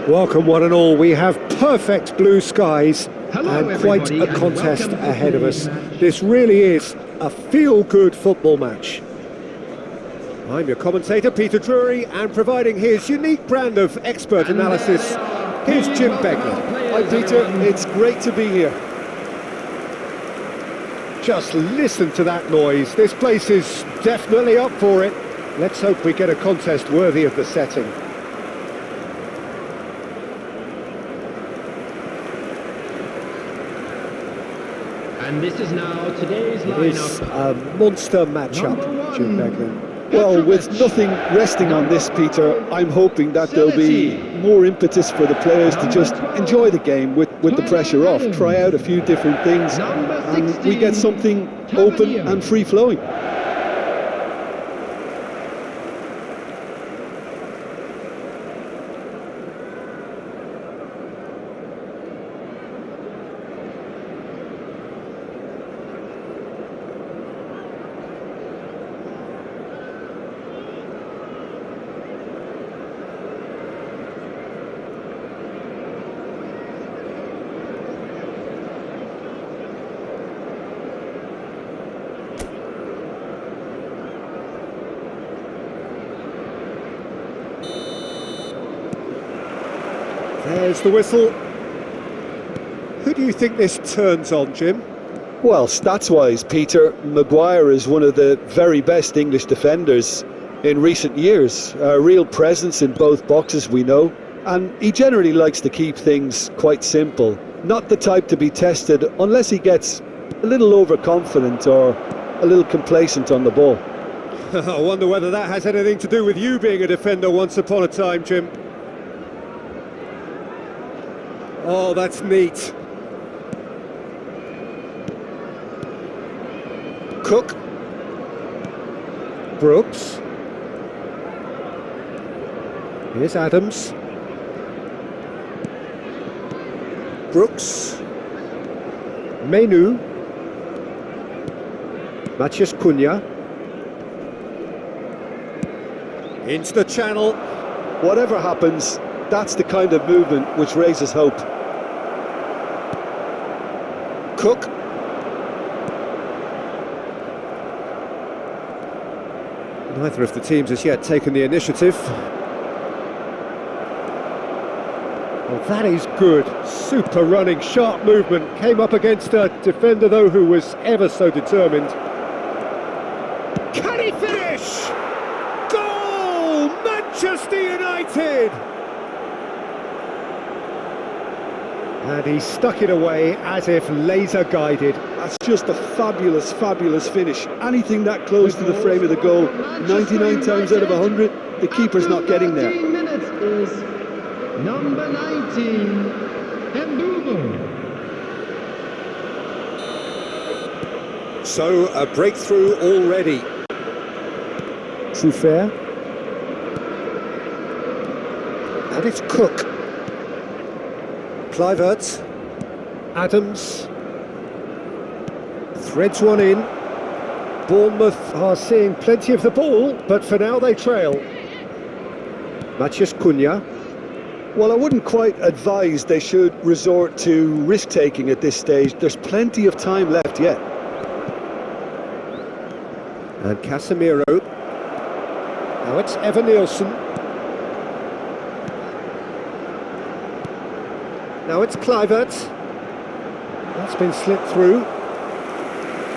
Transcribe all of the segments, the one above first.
Welcome one and all. We have perfect blue skies Hello, and quite everybody, a and contest welcome to ahead of today's us. match. This really is a feel-good football match. I'm your commentator, Peter Drury, and providing his unique brand of expert And there analysis, they are. here's Please Jim welcome Begley. our players, Hi Peter, everyone. it's great to be here. Just listen to that noise. This place is definitely up for it. Let's hope we get a contest worthy of the setting. And this is now today's It is lineup. a monster matchup, Number Jim one. Begley. Well, with nothing resting on this, Peter, I'm hoping that there'll be more impetus for the players to just enjoy the game with the pressure off, try out a few different things, and we get something open and free-flowing. There's the whistle. Who do you think this turns on, Jim? Well, stats-wise, Peter, Maguire is one of the very best English defenders in recent years. A real presence in both boxes, we know, and he generally likes to keep things quite simple. Not the type to be tested unless he gets a little overconfident or a little complacent on the ball. I wonder whether that has anything to do with you being a defender once upon a time, Jim. Oh, that's neat. Cook. Brooks. Here's Adams. Brooks. Menu. Matías Cunha. Into the channel. Whatever happens, that's the kind of movement which raises hope. Cook. Neither of the teams has yet taken the initiative. Well, that is good. Super running, sharp movement. Came up against a defender, though, who was ever so determined. Can he finish? Goal! Manchester United! And he stuck it away as if laser guided. That's just a fabulous, fabulous finish. Anything that close to the frame of the goal, 99 times out of 100, the keeper's not getting there. 13 minutes is number 19, Mbumo. So, a breakthrough already. Truffert. And it's Cook. Kluivert. Adams. Threads one in. Bournemouth are seeing plenty of the ball, but for now they trail. Matías Cunha. Well, I wouldn't quite advise they should resort to risk-taking at this stage. There's plenty of time left yet. And Casemiro. Now it's Evan Nielsen. Now it's Kluivert. That's been slipped through.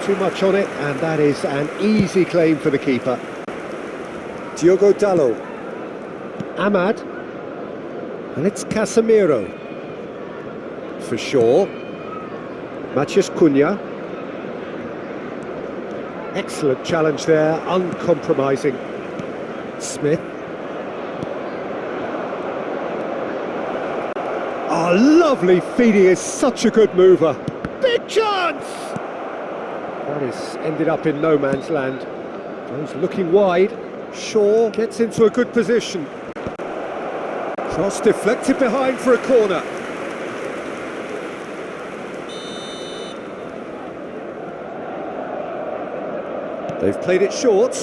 Too much on it, and that is an easy claim for the keeper. Diogo Dalot. Ahmad. And it's Casemiro. For sure. Matías Cunha. Excellent challenge there, uncompromising. Smith. Oh, lovely feed, he is such a good mover. Big chance! That is ended up in no man's land. Goes looking wide. Shaw gets into a good position. Cross deflected behind for a corner. They've played it short.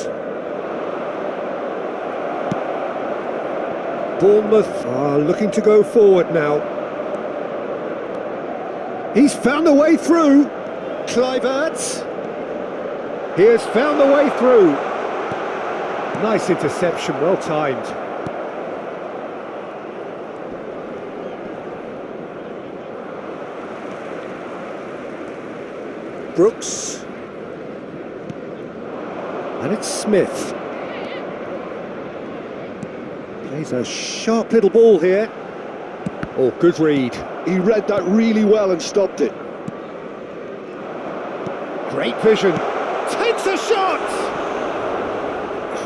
Bournemouth are looking to go forward now. He's found a way through. Kluivert. He has found the way through. Nice interception, well timed. Brooks. And it's Smith. Plays a sharp little ball here. Oh, good read. He read that really well and stopped it. Great vision. Takes a shot!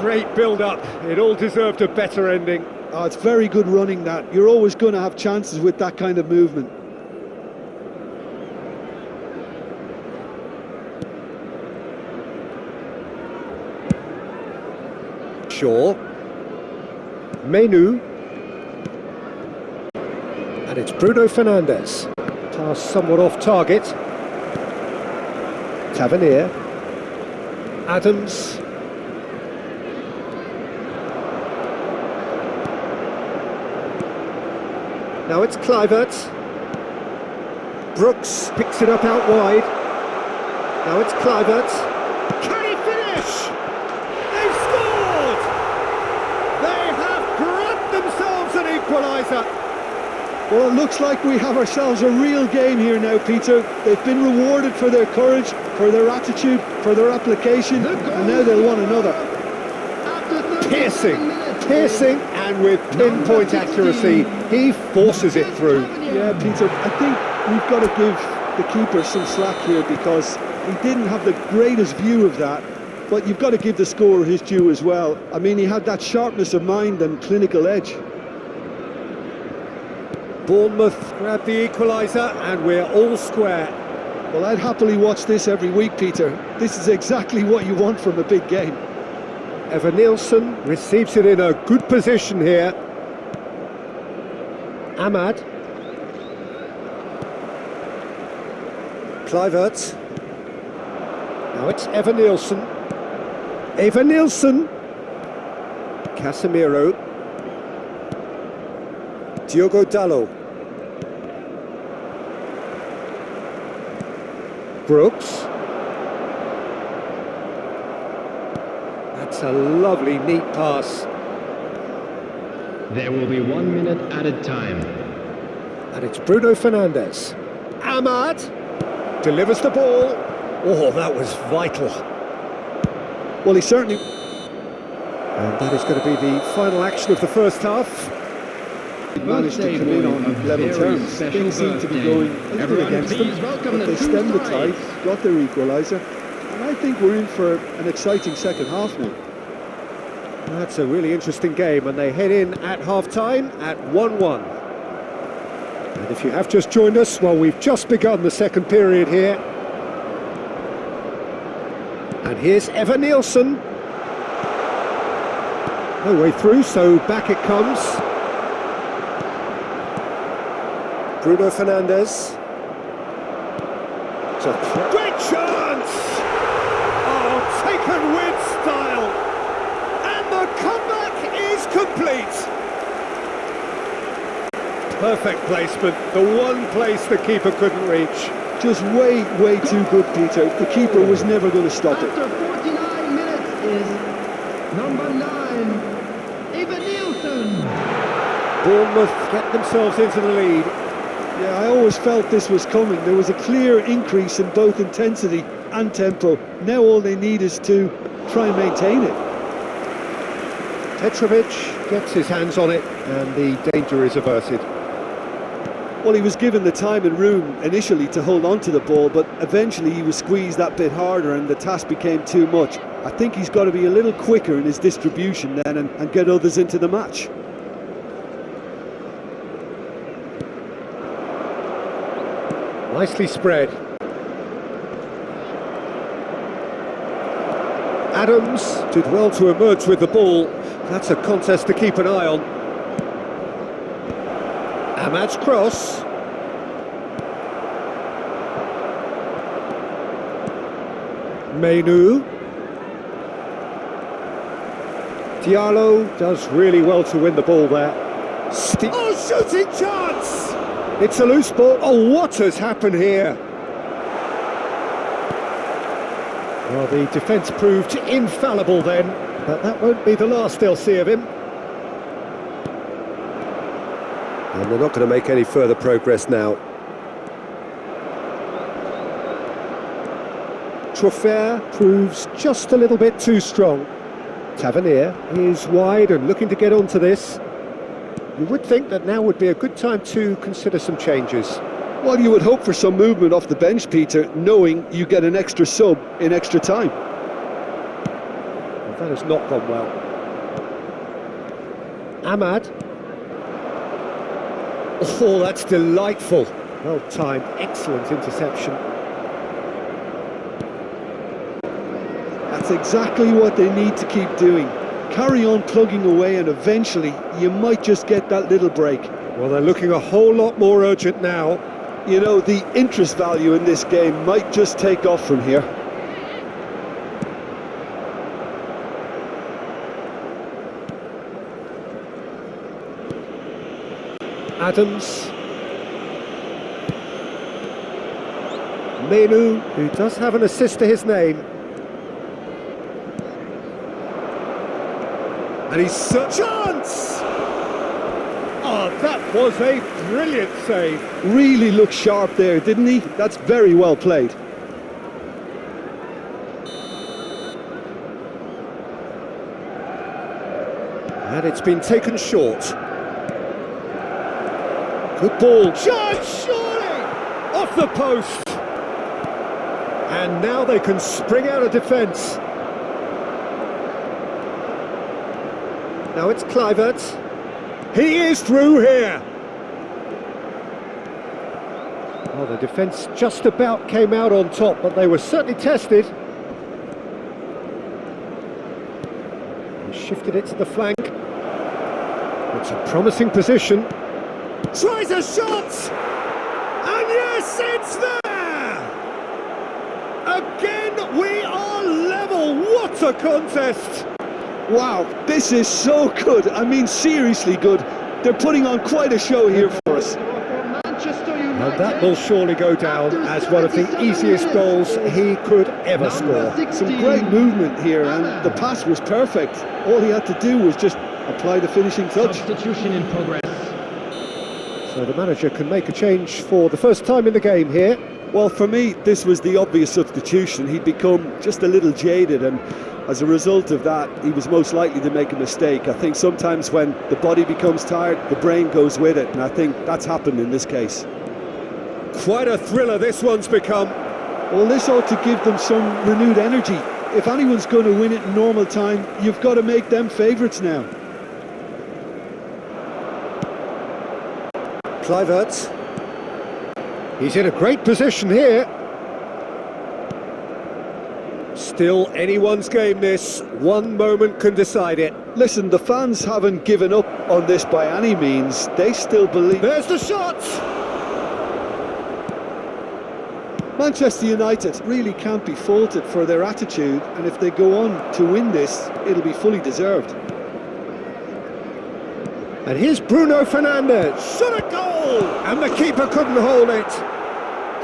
Great build-up. It all deserved a better ending. Oh, it's very good running that. You're always going to have chances with that kind of movement. Shaw. Menu. And it's Bruno Fernandes. Pass somewhat off target. Tavernier. Adams. Now it's Kluivert. Brooks picks it up out wide. Now it's Kluivert. Can he finish? They've scored! They have grabbed themselves an equaliser. Well, it looks like we have ourselves a real game here now, Peter. They've been rewarded for their courage, for their attitude, for their application, and now they'll want another. Piercing, and with pinpoint accuracy, he forces it through. Yeah, Peter, I think we've got to give the keeper some slack here because he didn't have the greatest view of that, but you've got to give the scorer his due as well. I mean, he had that sharpness of mind and clinical edge. Bournemouth grab the equaliser and we're all square. Well, I'd happily watch this every week, Peter. This is exactly what you want from a big game. Evan-Nielsen receives it in a good position here. Ahmad. Kluivert. Now it's Evan-Nielsen. Evan-Nielsen. Casemiro. Diogo Dalot. Brooks. That's a lovely, neat pass. There will be 1 minute added time. And it's Bruno Fernandes. Ahmad delivers the ball. Oh, that was vital. Well, he certainly... And that is going to be the final action of the first half. Managed to come in on level terms. Things seem to be going a little against them, but they stemmed the tide, got their equaliser, and I think we're in for an exciting second half now. That's a really interesting game, and they head in at half-time at 1-1. And if you have just joined us, well, we've just begun the second period here. And here's Evan-Nielsen. No way through, so back it comes. Bruno Fernandes. It's a great chance! Oh, taken with style! And the comeback is complete! Perfect placement, the one place the keeper couldn't reach. Just way too good, Peter. The keeper was never going to stop it. After 49 minutes is number 9, Evan-Nielsen. Bournemouth get themselves into the lead. Yeah, I always felt this was coming. There was a clear increase in both intensity and tempo. Now all they need is to try and maintain it. Petrovic gets his hands on it and the danger is averted. Well, he was given the time and room initially to hold on to the ball, but eventually he was squeezed that bit harder and the task became too much. I think he's got to be a little quicker in his distribution then and get others into the match. Nicely spread. Adams did well to emerge with the ball. That's a contest to keep an eye on. Ahmad's cross. Menu. Diallo does really well to win the ball there. Oh, shooting chance! It's a loose ball. Oh, what has happened here? Well, the defence proved infallible then, but that won't be the last they'll see of him. And they're not going to make any further progress now. Trophea proves just a little bit too strong. Tavernier is wide and looking to get onto this. You would think that now would be a good time to consider some changes. Well, you would hope for some movement off the bench, Peter, knowing you get an extra sub in extra time. Well, that has not gone well. Ahmad. Oh, that's delightful. Well timed, excellent interception. That's exactly what they need to keep doing. Carry on plugging away and eventually you might just get that little break. Well, they're looking a whole lot more urgent now. You know, the interest value in this game might just take off from here. Adams. Menu, who does have an assist to his name. And he's such a chance! Oh, that was a brilliant save. Really looked sharp there, didn't he? That's very well played. And it's been taken short. Good ball. Shot, surely! Off the post! And now they can spring out of defence. Now it's Kluivert. He is through here. Well, the defence just about came out on top, but they were certainly tested. He shifted it to the flank. It's a promising position. Tries a shot! And yes, it's there! Again, we are level. What a contest! Wow, this is so good. I mean, seriously good. They're putting on quite a show here for us. And that will surely go down as one of the easiest goals he could ever score. Some great movement here, and the pass was perfect. All he had to do was just apply the finishing touch. Substitution in progress. So the manager can make a change for the first time in the game here. Well, for me, this was the obvious substitution. He'd become just a little jaded, and as a result of that, he was most likely to make a mistake. I think sometimes when the body becomes tired, the brain goes with it, and I think that's happened in this case. Quite a thriller this one's become. Well, this ought to give them some renewed energy. If anyone's going to win it in normal time, you've got to make them favourites now. Kluivert. He's in a great position here. Still anyone's game this. One moment can decide it. Listen, the fans haven't given up on this by any means. They still believe. There's the shot! Manchester United really can't be faulted for their attitude, and if they go on to win this, it'll be fully deserved. And here's Bruno Fernandes. Shot a goal! And the keeper couldn't hold it.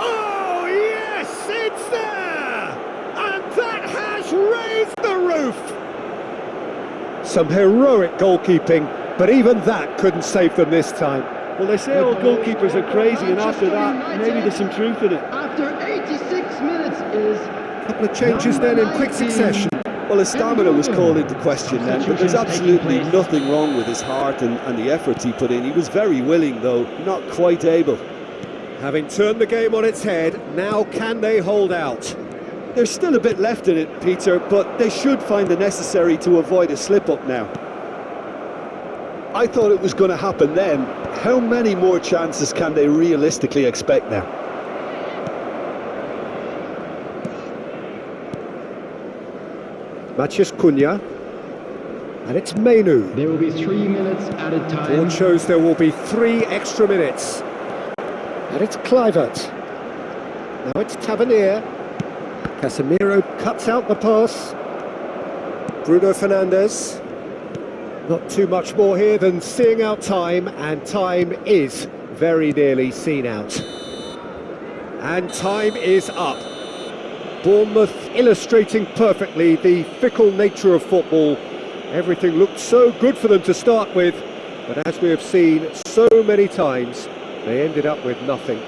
Oh, yes, it's there! And that has raised the roof! Some heroic goalkeeping, but even that couldn't save them this time. Well, they say all goalkeepers are crazy, and after that, maybe there's some truth in it. After 86 minutes is... A couple of changes then in quick succession. Well, his stamina was called into question then, but there's absolutely nothing wrong with his heart and the efforts he put in. He was very willing, though, not quite able. Having turned the game on its head, now can they hold out? There's still a bit left in it, Peter, but they should find the necessary to avoid a slip-up now. I thought it was going to happen then. How many more chances can they realistically expect now? Matheus Cunha. And it's Menu. There will be 3 minutes added time. Board shows there will be 3 extra minutes. And it's Kluivert. Now it's Tavernier. Casemiro cuts out the pass. Bruno Fernandes. Not too much more here than seeing out time, and time is very nearly seen out. And time is up. Bournemouth illustrating perfectly the fickle nature of football. Everything looked so good for them to start with, but as we have seen so many times, they ended up with nothing.